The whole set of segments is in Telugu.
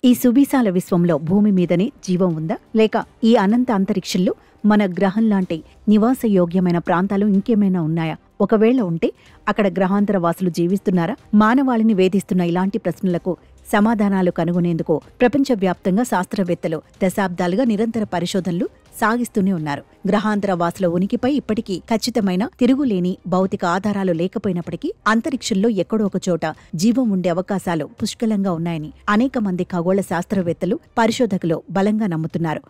ఈ సువిశాల విశ్వంలో భూమి మీదనే జీవం ఉందా, లేక ఈ అనంత అంతరిక్షంలో మన గ్రహం లాంటి నివాసయోగ్యమైన ప్రాంతాలు ఇంకేమైనా ఉన్నాయా? ఒకవేళ ఉంటే అక్కడ గ్రహాంతర వాసులు జీవిస్తున్నారా? మానవాళిని వేధిస్తున్న ఇలాంటి ప్రశ్నలకు సమాధానాలు కనుగొనేందుకు ప్రపంచవ్యాప్తంగా శాస్త్రవేత్తలు దశాబ్దాలుగా నిరంతర పరిశోధనలు సాగిస్తూనే ఉన్నారు. గ్రహాంతర వాసుల ఉనికిపై ఇప్పటికీ ఖచ్చితమైన తిరుగులేని భౌతిక ఆధారాలు లేకపోయినప్పటికీ అంతరిక్షంలో ఎక్కడో ఒక చోట జీవం ఉండే అవకాశాలు పుష్కలంగా ఉన్నాయని అనేక మంది ఖగోళ శాస్త్రవేత్తలు, పరిశోధకులు బలంగా నమ్ముతున్నారు.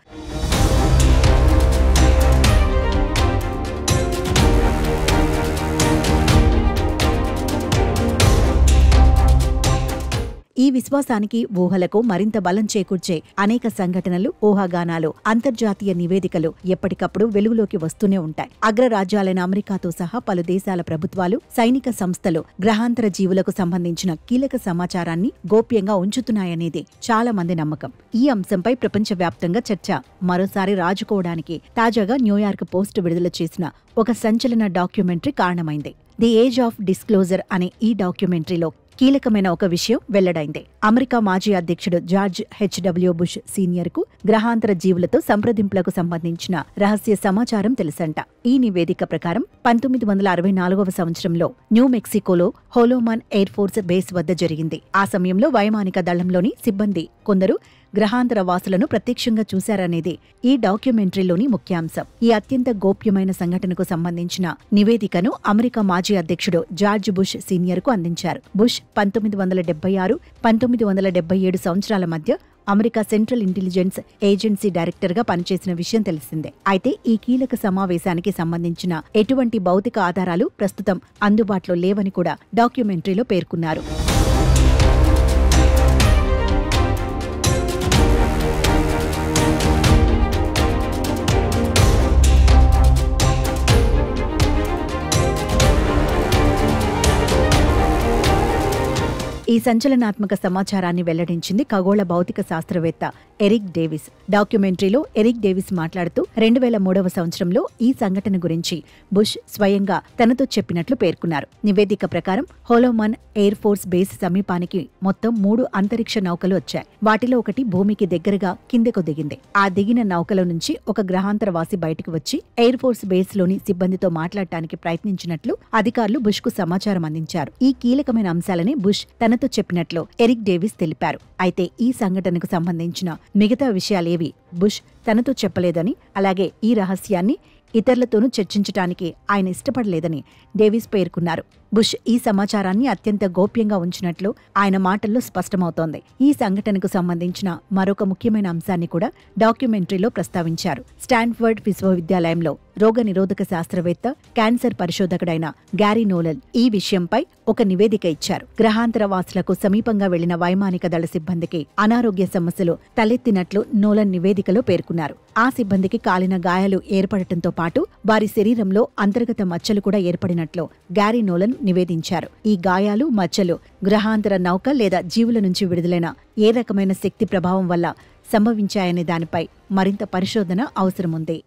ఈ విశ్వాసానికి, ఊహలకు మరింత బలం చేకూర్చే అనేక సంఘటనలు, ఊహాగానాలు, అంతర్జాతీయ నివేదికలు ఎప్పటికప్పుడు వెలుగులోకి వస్తూనే ఉంటాయి. అగ్రరాజ్యాలైన అమెరికాతో సహా పలు దేశాల ప్రభుత్వాలు, సైనిక సంస్థలు గ్రహాంతర జీవులకు సంబంధించిన కీలక సమాచారాన్ని గోప్యంగా ఉంచుతున్నాయనేది చాలా మంది నమ్మకం. ఈ అంశంపై ప్రపంచవ్యాప్తంగా చర్చ మరోసారి రాజుకోవడానికి తాజాగా న్యూయార్క్ పోస్ట్ విడుదల చేసిన ఒక సంచలన డాక్యుమెంటరీ కారణమైంది. ది ఏజ్ ఆఫ్ డిస్క్లోజర్ అనే ఈ డాక్యుమెంటరీలో కీలకమైన ఒక విషయం వెల్లడైంది. అమెరికా మాజీ అధ్యక్షుడు జార్జ్ హెచ్.డబ్ల్యూ. బుష్ సీనియర్కు గ్రహాంతర జీవులతో సంప్రదింపులకు సంబంధించిన రహస్య సమాచారం తెలుసంట. ఈ నివేదిక ప్రకారం 1964వ సంవత్సరంలో న్యూ మెక్సికోలో హోలోమన్ ఎయిర్ ఫోర్స్ బేస్ వద్ద జరిగింది. ఆ సమయంలో వైమానిక దళంలోని సిబ్బంది కొందరు గ్రహాంతర వాసులను ప్రత్యక్షంగా చూశారనేది ఈ డాక్యుమెంటరీలోని ముఖ్యాంశం. ఈ అత్యంత గోప్యమైన సంఘటనకు సంబంధించిన నివేదికను అమెరికా మాజీ అధ్యక్షుడు జార్జ్ బుష్ సీనియర్కు అందించారు. బుష్ 1976, 1977 సంవత్సరాల మధ్య అమెరికా సెంట్రల్ ఇంటెలిజెన్స్ ఏజెన్సీ డైరెక్టర్గా పనిచేసిన విషయం తెలిసిందే. అయితే ఈ కీలక సమావేశానికి సంబంధించిన ఎటువంటి భౌతిక ఆధారాలు ప్రస్తుతం అందుబాటులో లేవని కూడా డాక్యుమెంటరీలో పేర్కొన్నారు. ఈ సంచలనాత్మక సమాచారాన్ని వెల్లడించింది ఖగోళ భౌతిక శాస్త్రవేత్త ఎరిక్ డేవిస్. డాక్యుమెంటరీలో ఎరిక్ డేవిస్ మాట్లాడుతూ 2003వ సంవత్సరంలో ఈ సంఘటన గురించి బుష్ స్వయంగా తనతో చెప్పినట్లు పేర్కొన్నారు. నివేదిక ప్రకారం హోలోమన్ ఎయిర్ ఫోర్స్ బేస్ సమీపానికి మొత్తం 3 అంతరిక్ష నౌకలు వచ్చాయి. వాటిలో ఒకటి భూమికి దగ్గరగా కిందకు దిగింది. ఆ దిగిన నౌకల నుంచి ఒక గ్రహాంతరవాసి బయటకు వచ్చి ఎయిర్ ఫోర్స్ బేస్ లోని సిబ్బందితో మాట్లాడటానికి ప్రయత్నించినట్లు అధికారులు బుష్ కు సమాచారం అందించారు. ఈ కీలకమైన అంశాలని బుష్ తనతో చెప్పినట్లు ఎరిక్ డేవిస్ తెలిపారు. అయితే ఈ సంఘటనకు సంబంధించిన మిగతా విషయాలేవి బుష్ తనతో చెప్పలేదని, అలాగే ఈ రహస్యాన్ని ఇతరులతోనూ చర్చించటానికి ఆయన ఇష్టపడలేదని డేవిస్ పేర్కొన్నారు. బుష్ ఈ సమాచారాన్ని అత్యంత గోప్యంగా ఉంచినట్లు ఆయన మాటల్లో స్పష్టమవుతోంది. ఈ సంఘటనకు సంబంధించిన మరొక ముఖ్యమైన అంశాన్ని కూడా డాక్యుమెంటరీలో ప్రస్తావించారు. స్టాన్ఫర్డ్ విశ్వవిద్యాలయంలో రోగ నిరోధక శాస్త్రవేత్త, క్యాన్సర్ పరిశోధకుడైన గ్యారీ నోలన్ ఈ విషయంపై ఒక నివేదిక ఇచ్చారు. గ్రహాంతర వాసులకు సమీపంగా వెళ్లిన వైమానిక దళ సిబ్బందికి అనారోగ్య సమస్యలు తలెత్తినట్లు నోలన్ నివేదికలో పేర్కొన్నారు. ఆ సిబ్బందికి కాలిన గాయాలు ఏర్పడటంతో పాటు వారి శరీరంలో అంతర్గత మచ్చలు కూడా ఏర్పడినట్లు గ్యారీ నోలన్ నివేదించారు. ఈ గాయాలు, మచ్చలు గ్రహాంతర నౌక లేదా జీవుల నుంచి విడుదలైన ఏ రకమైన శక్తి ప్రభావం వల్ల సంభవించాయనే దానిపై మరింత పరిశోధన అవసరముంది.